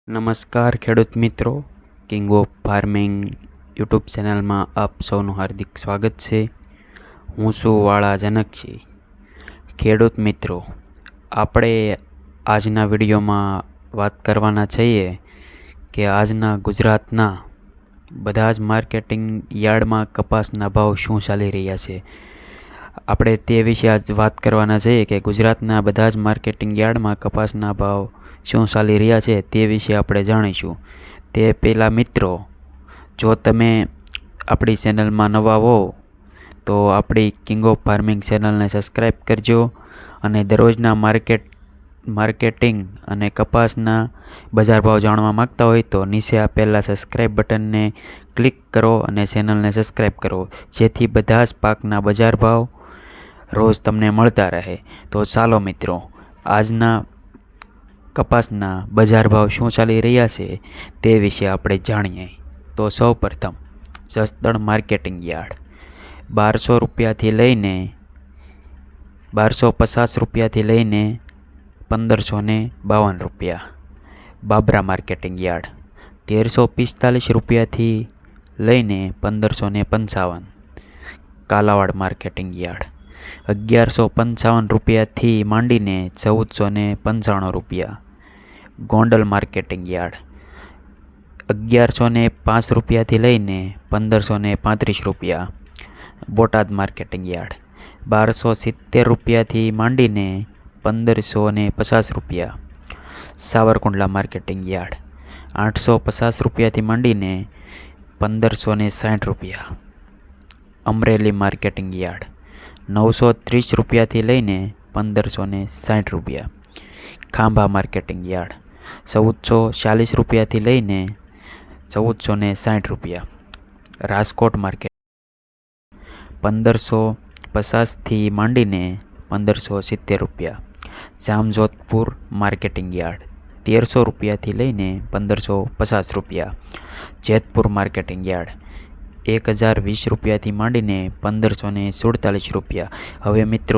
નમસ્કાર ખેડૂત મિત્રો, કિંગ ઓફ ફાર્મિંગ યુટ્યુબ ચેનલમાં આપ સૌનું હાર્દિક સ્વાગત છે. હું છું વાળા જનકસિંહ. ખેડૂત મિત્રો, આપણે આજના વિડીયોમાં વાત કરવાના છીએ કે આજના ગુજરાતના બધા જ માર્કેટિંગ યાર્ડમાં કપાસના ભાવ શું ચાલી રહ્યા છે. આપણે તે વિશે આજ વાત કરવાના છીએ કે ગુજરાતના બધા જ માર્કેટિંગ યાર્ડમાં કપાસના ભાવ શું ચાલી રહ્યા છે તે વિશે આપણે જાણીશું. તે પહેલાં મિત્રો, જો તમે આપણી ચેનલમાં નવા હો તો આપણી કિંગ ઓફ ફાર્મિંગ ચેનલને સબસ્ક્રાઈબ કરજો અને દરરોજના માર્કેટિંગ અને કપાસના બજાર ભાવ જાણવા માગતા હોય તો નીચે આપેલા સબસ્ક્રાઈબ બટનને ક્લિક કરો અને ચેનલને સબસ્ક્રાઈબ કરો, જેથી બધા જ પાકના બજાર ભાવ રોજ તમને મળતા રહે. તો ચાલો મિત્રો, આજના કપાસના બજાર ભાવ શું ચાલી રહ્યા છે તે વિશે આપણે જાણીએ. તો સૌપ્રથમ જસદણ માર્કેટિંગ યાર્ડ 1200 રૂપિયાથી લઈને 1250 રૂપિયાથી લઈને 1552 રૂપિયા. બાબરા માર્કેટિંગ યાર્ડ 1345 રૂપિયાથી લઈને 1555. કાલાવાડ માર્કેટિંગ યાર્ડ 1155 રૂપિયાથી માંડીને 1495 રૂપિયા. ગોંડલ માર્કેટિંગ યાર્ડ 1105 રૂપિયાથી લઈને 1535 રૂપિયા. બોટાદ માર્કેટિંગ યાર્ડ 1270 રૂપિયાથી માંડીને 1550 રૂપિયા. સાવરકુંડલા માર્કેટિંગ યાર્ડ 850 રૂપિયાથી માંડીને 1560 રૂપિયા. અમરેલી માર્કેટિંગ યાર્ડ 930 રૂપિયાથી લઈને 1560 રૂપિયા. ખાંભા માર્કેટિંગ યાર્ડ 1440 રૂપિયાથી લઈને 1460 રૂપિયા. રાજકોટ માર્કેટ 1550થી માંડીને 1570 રૂપિયા. જામજોધપુર માર્કેટિંગ યાર્ડ 1300 રૂપિયાથી લઈને 1550 રૂપિયા. જેતપુર માર્કેટિંગ યાર્ડ 1020 રૂપિયાથી માંડીને 1547 રૂપિયા. હવે મિત્રો,